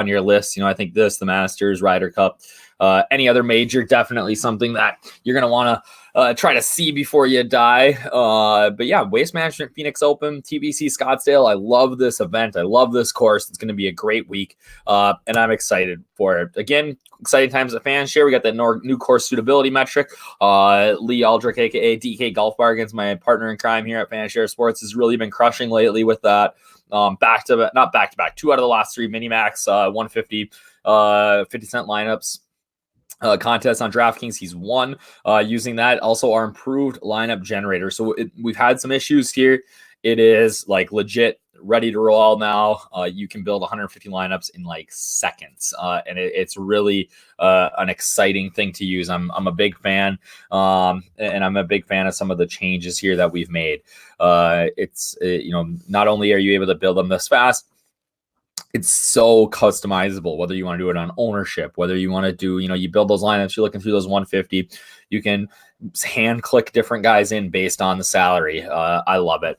on your list. I think the Masters, Ryder Cup, any other major, definitely something that you're going to want to try to see before you die. But yeah, Waste Management Phoenix Open, TPC Scottsdale. I love this event. I love this course. It's going to be a great week, and I'm excited for it. Again, exciting times at Fanshare. We got that new course suitability metric. Lee Aldrich, aka DK Golf Bargains, my partner in crime here at Fanshare Sports, has really been crushing lately with that. Not back to back, 2 out of the last 3 mini max, 150, 50-cent lineups. Contest on DraftKings. He's won using that. Also, our improved lineup generator. So we've had some issues here. It is like legit ready to roll now. You can build 150 lineups in like seconds, and it's really an exciting thing to use. I'm a big fan, and I'm a big fan of some of the changes here that we've made. It's not only are you able to build them this fast, it's so customizable, whether you want to do it on ownership, whether you want to do, you build those lineups, you're looking through those 150, you can hand click different guys in based on the salary. I love it.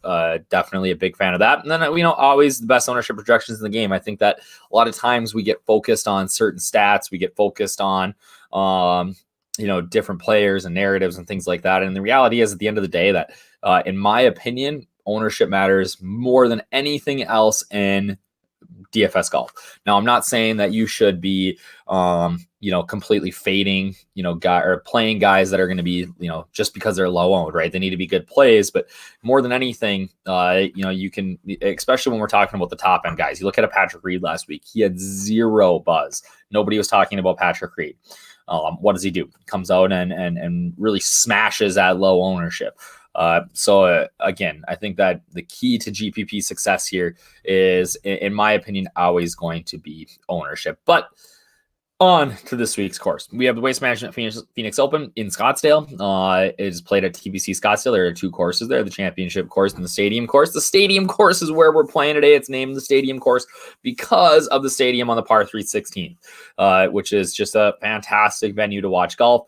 Definitely a big fan of that. And then, always the best ownership projections in the game. I think that a lot of times we get focused on certain stats. We get focused on, different players and narratives and things like that. And the reality is at the end of the day that, in my opinion, ownership matters more than anything else in DFS golf. Now, I'm not saying that you should be, completely fading, or playing guys that are going to be, just because they're low owned, right? They need to be good plays, but more than anything, you can, especially when we're talking about the top end guys. You look at a Patrick Reed last week; he had 0 buzz. Nobody was talking about Patrick Reed. What does he do? Comes out and really smashes at low ownership. So again, I think that the key to GPP success here is, in my opinion, always going to be ownership. But on to this week's course. We have the Waste Management Phoenix Open in Scottsdale. It is played at TPC Scottsdale. There are 2 courses there, the championship course and the stadium course. The stadium course is where we're playing today. It's named the stadium course because of the stadium on the par 316, which is just a fantastic venue to watch golf.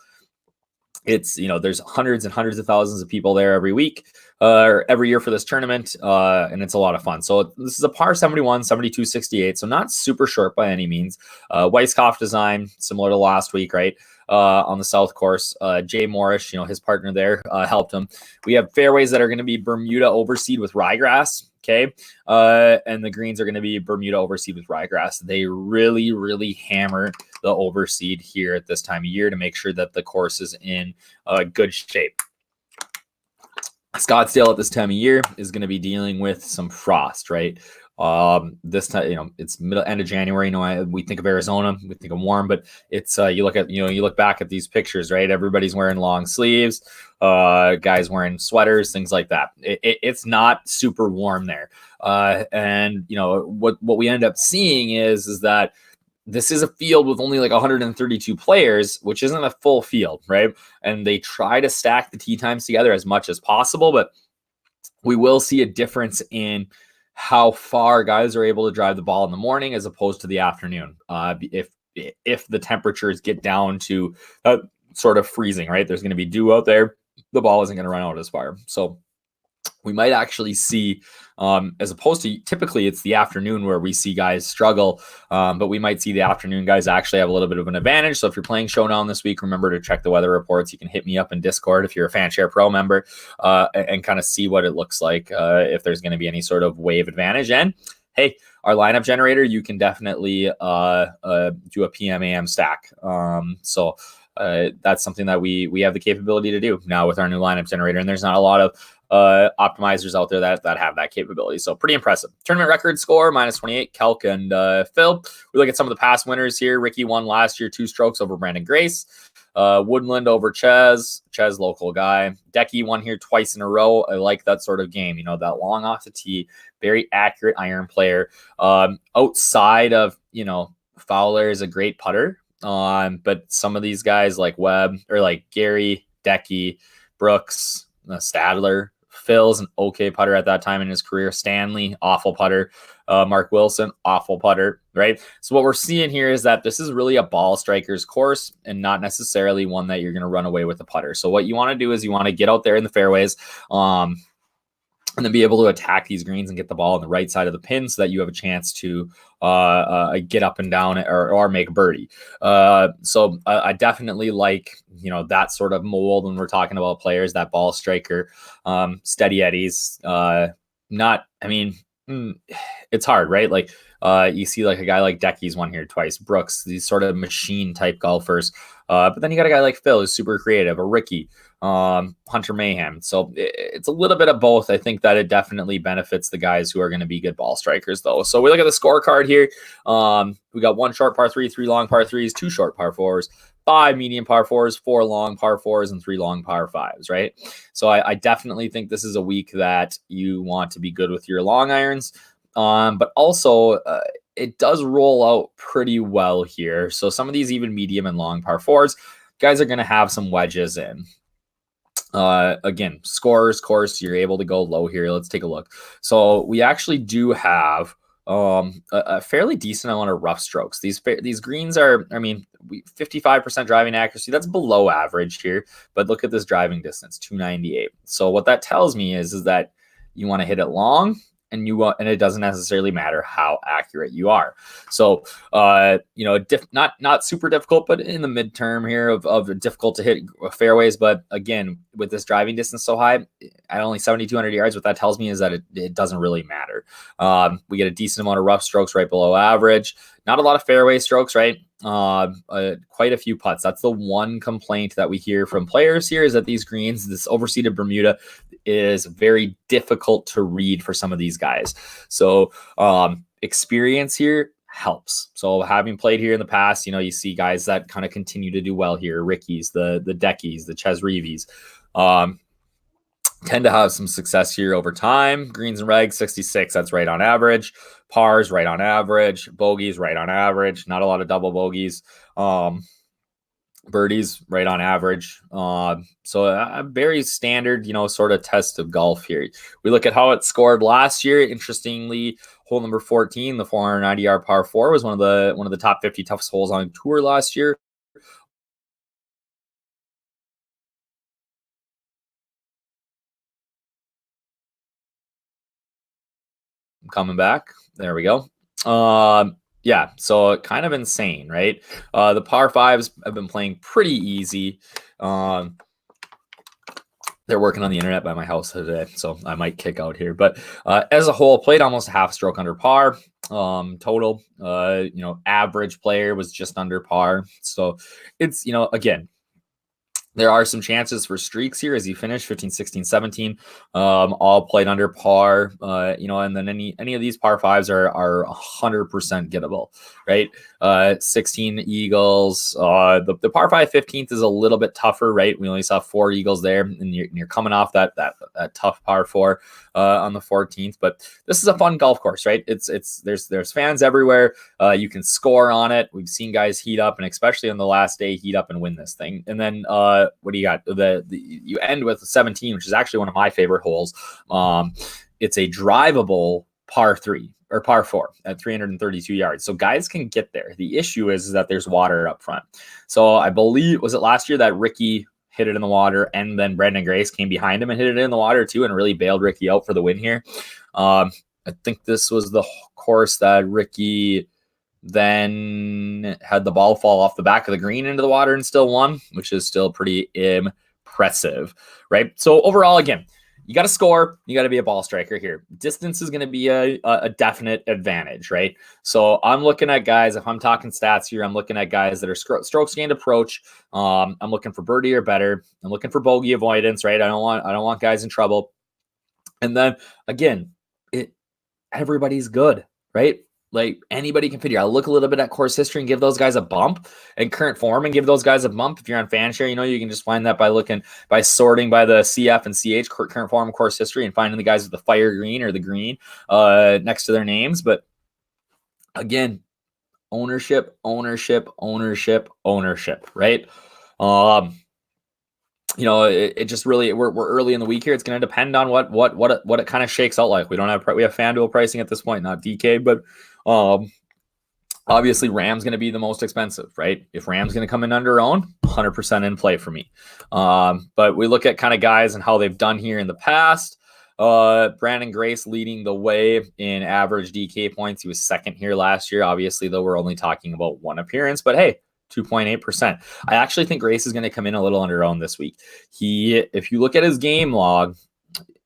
It's, there's hundreds and hundreds of thousands of people there every week, or every year for this tournament. And it's a lot of fun. So this is a par 71, 72.68. So not super short by any means. Weisskopf design, similar to last week, right? On the South course, Jay Morris, his partner there, helped him. We have fairways that are going to be Bermuda overseed with ryegrass. Okay. And the greens are going to be Bermuda overseed with ryegrass. They really, really hammer the overseed here at this time of year to make sure that the course is in good shape. Scottsdale at this time of year is going to be dealing with some frost, right? This time, it's end of January. We think of Arizona, we think of warm, but it's, you look back at these pictures, right? Everybody's wearing long sleeves, guys wearing sweaters, things like that. It's not super warm there. And what we end up seeing is that this is a field with only like 132 players, which isn't a full field, right? And they try to stack the tee times together as much as possible, but we will see a difference in how far guys are able to drive the ball in the morning as opposed to the afternoon. If the temperatures get down to sort of freezing, right? There's going to be dew out there. The ball isn't going to run out as far. So we might actually see, as opposed to typically it's the afternoon where we see guys struggle, but we might see the afternoon guys actually have a little bit of an advantage. So if you're playing Showdown this week, remember to check the weather reports. You can hit me up in Discord if you're a Fanshare Pro member, and kind of see what it looks like, if there's going to be any sort of wave advantage. And hey, our lineup generator, you can definitely do a PM/AM stack. So that's something that we have the capability to do now with our new lineup generator, and there's not a lot of optimizers out there that have that capability. So pretty impressive. Tournament record score, -28, Kelk and Phil. We look at some of the past winners here. Ricky won last year 2 strokes over Brandon Grace. Woodland over Ches, local guy. Decky won here twice in a row. I like that sort of game, that long off the tee, very accurate iron player. Outside of, Fowler is a great putter. But some of these guys like Webb or like Gary, Decky, Brooks, Stadler, Phil's an okay putter at that time in his career. Stanley, awful putter. Mark Wilson, awful putter, right? So what we're seeing here is that this is really a ball striker's course and not necessarily one that you're going to run away with a putter. So what you want to do is you want to get out there in the fairways, and then be able to attack these greens and get the ball on the right side of the pin so that you have a chance to get up and down or make birdie. So I definitely like, that sort of mold when we're talking about players, that ball striker, steady eddies. It's hard, right? Like you see like a guy like Decky's won here twice, Brooks, these sort of machine type golfers. But then you got a guy like Phil who's super creative, a Ricky, Hunter Mayhem. So it's a little bit of both. I think that it definitely benefits the guys who are going to be good ball strikers, though. So we look at the scorecard here. We got 1 short par 3, 3 long par 3s, 2 short par 4s, 5 medium par 4s, 4 long par 4s, and 3 long par 5s, right? So I definitely think this is a week that you want to be good with your long irons. But also it does roll out pretty well here. So some of these even medium and long par 4s, guys are going to have some wedges in. Again, scores, course, you're able to go low here. Let's take a look. So we actually do have a fairly decent amount of rough strokes. These greens are, 55% driving accuracy. That's below average here, but look at this driving distance, 298. So what that tells me is that you want to hit it long, and it doesn't necessarily matter how accurate you are. So, not super difficult, but in the midterm here of difficult to hit fairways. But again, with this driving distance so high, at only 7,200 yards, what that tells me is that it doesn't really matter. We get a decent amount of rough strokes right below average. Not a lot of fairway strokes, right? Quite a few putts. That's the one complaint that we hear from players here, is that these greens, this overseeded Bermuda, is very difficult to read for some of these guys. So experience here helps. So having played here in the past, you see guys that kind of continue to do well here. Rickies, the Deckies, the Ches Reeves, tend to have some success here over time. Greens and regs, 66. That's right on average. Pars, right on average. Bogeys, right on average. Not a lot of double bogeys. Birdies, right on average. So a very standard, sort of test of golf here. We look at how it scored last year. Interestingly, hole number 14, the 490-yard par 4, was one of the top 50 toughest holes on tour last year. I'm coming back. There we go. Yeah, so kind of insane, right? The par 5s have been playing pretty easy. They're working on the internet by my house today, so I might kick out here. But as a whole, played almost a half stroke under par total. Average player was just under par. So it's, again, there are some chances for streaks here as you finish 15, 16, 17, all played under par, and then any of these par 5s are 100% gettable, right? 16 eagles, the par 5 15th is a little bit tougher, right? We only saw 4 eagles there, and you're coming off that tough par 4 on the 14th, but this is a fun golf course, right? There's fans everywhere. You can score on it. We've seen guys heat up, and especially on the last day, heat up and win this thing. And then what do you got? You end with 17, which is actually one of my favorite holes. It's a drivable par 3 or par 4 at 332 yards. So guys can get there. The issue is that there's water up front. So I believe, was it last year that Ricky hit it in the water, and then Brandon Grace came behind him and hit it in the water too, and really bailed Ricky out for the win here. I think this was the course that Ricky then had the ball fall off the back of the green into the water and still won, which is still pretty impressive, right? So overall, again, you got to score. You got to be a ball striker here. Distance is going to be a definite advantage, right? So I'm looking at guys, if I'm talking stats here, I'm looking at guys that are strokes gained approach. I'm looking for birdie or better. I'm looking for bogey avoidance, right? I don't want guys in trouble. And then again, everybody's good, right? Like anybody can fit here. I'll look a little bit at course history and give those guys a bump, and current form and give those guys a bump. If you're on Fanshare, you can just find that by sorting by the CF and CH, current form, course history, and finding the guys with the fire green or the green next to their names. But again, ownership, right? It just really, we're early in the week here. It's going to depend on what it kind of shakes out like. We have FanDuel pricing at this point, not DK, but obviously Ram's going to be the most expensive, right? If Ram's going to come in under own, 100% in play for me. But we look at kind of guys and how they've done here in the past. Brandon Grace leading the way in average DK points. He was second here last year. Obviously, though, we're only talking about one appearance, but hey, 2.8%. I actually think Grace is going to come in a little underowned this week. If you look at his game log,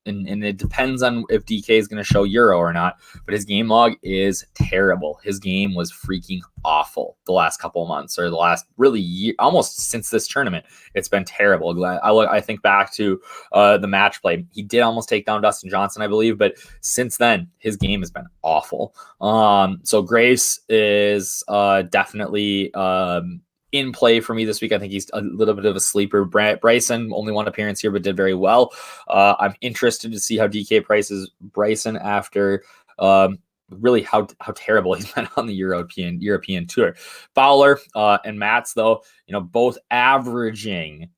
and it depends on if DK is going to show Euro or not, but his game log is terrible. His game was freaking awful the last couple of months, or the last really year, almost since this tournament. It's been terrible. I think back to the match play. He did almost take down Dustin Johnson, I believe, but since then, his game has been awful. So Grace is definitely in play for me this week. I think he's a little bit of a sleeper. Bryson, only one appearance here, but did very well. I'm interested to see how DK prices Bryson after really how terrible he's been on the European tour. Fowler and Mats, though, both averaging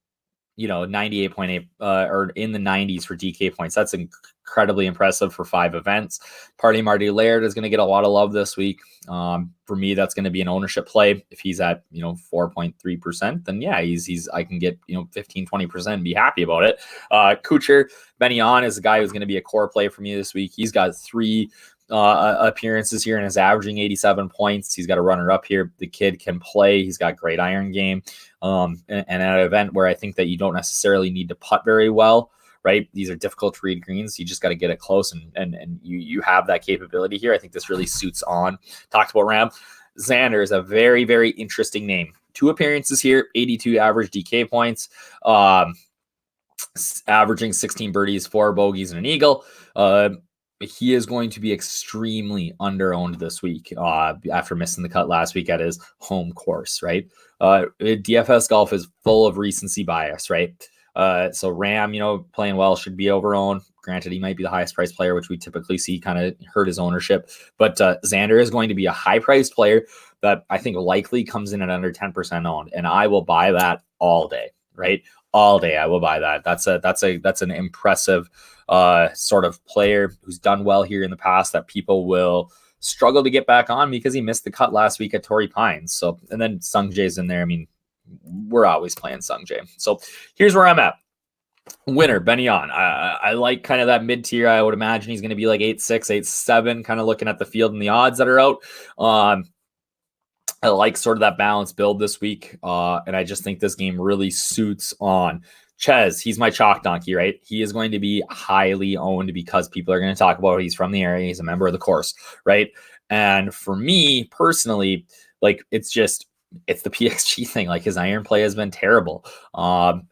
98.8 or in the 90s for DK points. That's incredibly impressive for 5 events. Party Marty Laird is going to get a lot of love this week. For me, that's going to be an ownership play. If he's at 4.3%, then yeah, I can get 15-20% and be happy about it. Kuchar Benyon is a guy who's going to be a core play for me this week. He's got 3 appearances here and is averaging 87 points. He's got a runner up here. The kid can play. He's got great iron game. And at an event where I think that you don't necessarily need to putt very well, right? These are difficult to read greens. You just got to get it close, and you have that capability here. I think this really suits on. Talked about Ram. Xander is a very, very interesting name. 2 appearances here, 82 average DK points, averaging 16 birdies, 4 bogeys, and an eagle. He is going to be extremely underowned this week after missing the cut last week at his home course, right? DFS golf is full of recency bias, right? So Ram, playing well, should be overowned. Granted, he might be the highest priced player, which we typically see kind of hurt his ownership. But Xander is going to be a high priced player that I think likely comes in at under 10% owned, and I will buy that all day, right? All day, I will buy that. That's an impressive sort of player who's done well here in the past that people will struggle to get back on because he missed the cut last week at Torrey Pines. So, and then Sung Jae's in there. I mean, we're always playing Sung Jae. So here's where I'm at. Winner, Benyon. I like kind of that mid tier. I would imagine he's going to be like 8.6, 8.7, kind of looking at the field and the odds that are out. I like sort of that balanced build this week. And I just think this game really suits on Chez. He's my chalk donkey, right? He is going to be highly owned because people are going to talk about he's from the area. He's a member of the course, right? And for me personally, like it's the PXG thing. Like his iron play has been terrible. And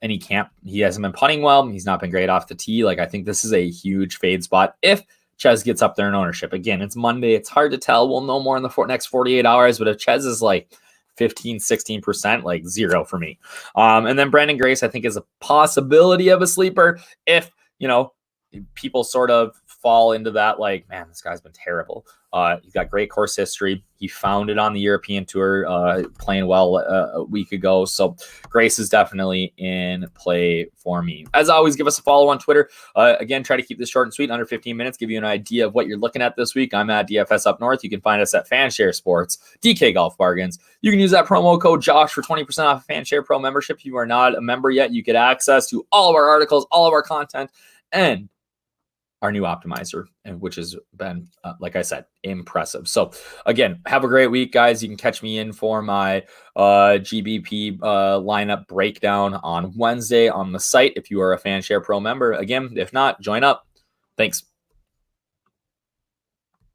he hasn't been putting well. He's not been great off the tee. Like I think this is a huge fade spot if Chez gets up there in ownership. Again, it's Monday. It's hard to tell. We'll know more in the next 48 hours. But if Chez is like 15, 16%, like 0 for me. And then Brandon Grace, I think, is a possibility of a sleeper if, people sort of fall into that, like, man, this guy's been terrible. He's got great course history. He found it on the European Tour, playing well a week ago. So Grace is definitely in play for me. As always, give us a follow on Twitter. Again, try to keep this short and sweet, under 15 minutes, give you an idea of what you're looking at this week. I'm at DFS Up North. You can find us at Fanshare Sports, DK Golf Bargains. You can use that promo code Josh for 20% off a Fanshare Pro membership. If you are not a member yet, you get access to all of our articles, all of our content, and our new optimizer, which has been, like I said, impressive. So again, have a great week, guys. You can catch me in for my GBP lineup breakdown on Wednesday on the site if you are a Fanshare Pro member. Again, if not, join up. Thanks.